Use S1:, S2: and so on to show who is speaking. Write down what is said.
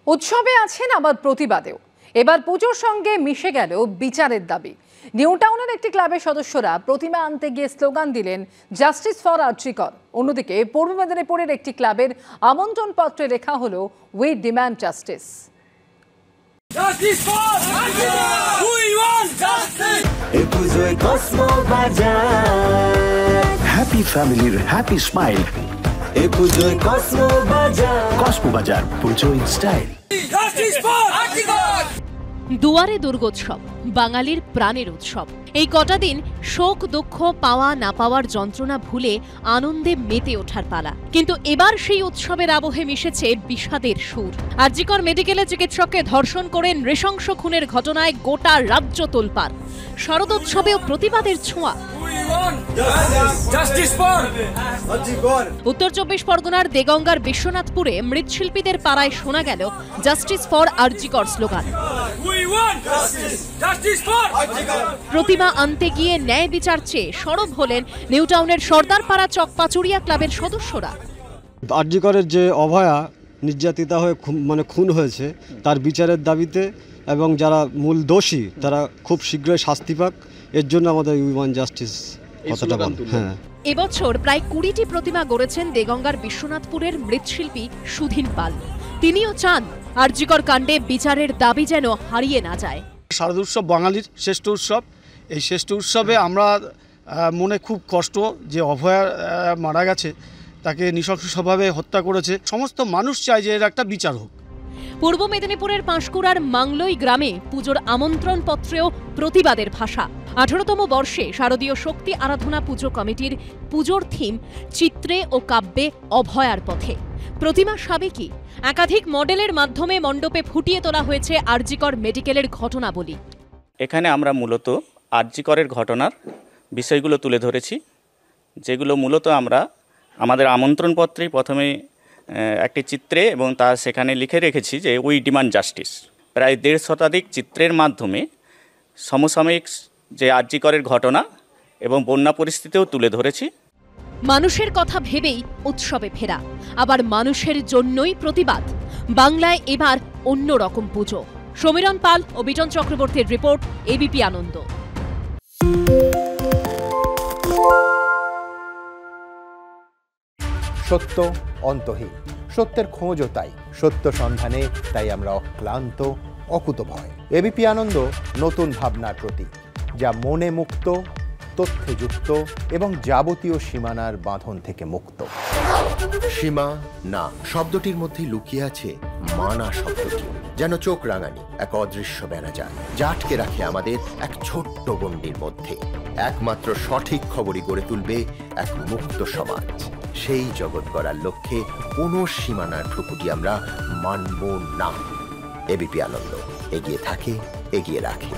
S1: উৎসবে আছেন আবার প্রতিবাদেও। এবার পুজোর সঙ্গে মিশে গেল বিচারের দাবি। নিউ টাউনের একটি ক্লাবের সদস্যরা প্রতিমা আনতে গিয়ে স্লোগান দিলেন জাস্টিস ফর আরজি কর। অন্যদিকে পূর্ব মেদিনীপুরের একটি ক্লাবের আমন্ত্রণ পত্রে লেখা হলো উই ডিমান্ড জাস্টিস।
S2: হ্যাপি ফ্যামিলির হ্যাপি স্মাইল। কসমো বাজার, পুজো ইন স্টাইল।
S3: দুয়ারে দুর্গোৎসব, বাঙালির প্রাণের উৎসব। এই কটা দিন শোক দুঃখ, পাওয়া না পাওয়ার যন্ত্রণা ভুলে আনন্দে মেতে ওঠার পালা। কিন্তু এবার সেই উৎসবের আবহে মিশেছে বিষাদের সুর। আরজিকর মেডিকেলে চিকিৎসককে ধর্ষণ করে নৃশংস খুনের ঘটনায় গোটা রাজ্য তোলপাড়। শারদোৎসবেও প্রতিবাদের ছোঁয়া। উত্তর 24 পরগনার দেগঙ্গার বিশ্বনাথপুরে মৃৎশিল্পীদের পাড়ায় শোনা গেল জাস্টিস ফর আরজিকর স্লোগান। প্রতিমা আনতে গিয়ে ন্যায় বিচার চেয়ে সরব হলেন নিউ টাউনের সর্দারপাড়া চকপাচুরিয়া ক্লাবের সদস্যরা।
S4: আরজিকরের যে অভয়া নির্যাতিতা হয়ে খুন হয়েছে তার বিচারের দাবিতে এবং যারা মূল দোষী তারা খুব শীঘ্রই শাস্তি পাক, এর জন্য আমাদের উই ওয়ান্ট জাস্টিস কথাটা বল। হ্যাঁ,
S3: এবছর প্রায় 20টি প্রতিমা গড়েছেন দেগঙ্গার বিশ্বনাথপুরের মৃৎশিল্পী সুধীন পাল। তিনিও চান আরজিকর কাণ্ডে বিচারের দাবি যেন হারিয়ে না যায়।
S4: শারদ উৎসব বাঙালির শ্রেষ্ঠ উৎসব। এই শ্রেষ্ঠ উৎসবে আমরা মনে খুব কষ্ট যে অভয়া মারা গেছে, তাকে নৃশংসভাবে হত্যা করেছে। সমস্ত মানুষ চায় যে এর একটা বিচার হোক।
S3: পূর্ব মেদিনীপুরের পাঁশকুড়ার মাংলই গ্রামে পুজোর আমন্ত্রণ পত্রেও প্রতিবাদের ভাষা। 18তম বর্ষে শারদীয় শক্তি আরাধনা পুজো কমিটির পুজোর থিম চিত্রে ও কাব্যে অভয়ার পথে। প্রতিমা সাবেকি একাধিক মডেলের মাধ্যমে মণ্ডপে ফুটিয়ে তোলা হয়েছে আরজিকর মেডিকেলের ঘটনাবলী।
S5: এখানে আমরা মূলত আরজিকরের ঘটনার বিষয়গুলো তুলে ধরেছি, যেগুলো মূলত আমরা আমাদের আমন্ত্রণপত্রেই প্রথমে একটি চিত্রে এবং তার সেখানে লিখে রেখেছি যে উই ডিমান্ড জাস্টিস। প্রায় 1.5 শতাধিক চিত্রের মাধ্যমে সমসাময়িক যে আরজিকরের ঘটনা এবং বন্যা পরিস্থিতিও তুলে ধরেছি।
S3: মানুষের কথা ভেবেই উৎসবে ফেরা, আবার মানুষের জন্যই প্রতিবাদ। বাংলায় এবার অন্য রকম পুজো। সমীরণ পাল ও বিজন চক্রবর্তীর রিপোর্ট, এবিপি আনন্দ।
S6: সত্য অন্তহীন, সত্যের খোঁজও তাই, সত্য সন্ধানে তাই আমরা অক্লান্ত, অকুতভয়। এবিপি আনন্দ নতুন ভাবনার প্রতীক, যা মনে মুক্ত, তথ্যে যুক্ত এবং যাবতীয় সীমানার বাঁধন থেকে মুক্ত।
S7: সীমা না শব্দটির মধ্যে লুকিয়ে আছে মানা শব্দটি, যেন চোখ রাঙানি এক অদৃশ্য ব্যানাজার, যা আটকে রাখে আমাদের এক ছোট্ট গণ্ডির মধ্যে। একমাত্র সঠিক খবরই গড়ে তুলবে এক মুক্ত সমাজ। সেই জগৎ গড়ার লক্ষ্যে কোনো সীমানার ঠুকুটি আমরা মানব না। এবিপি আনন্দ এগিয়ে থাকে, এগিয়ে রাখে।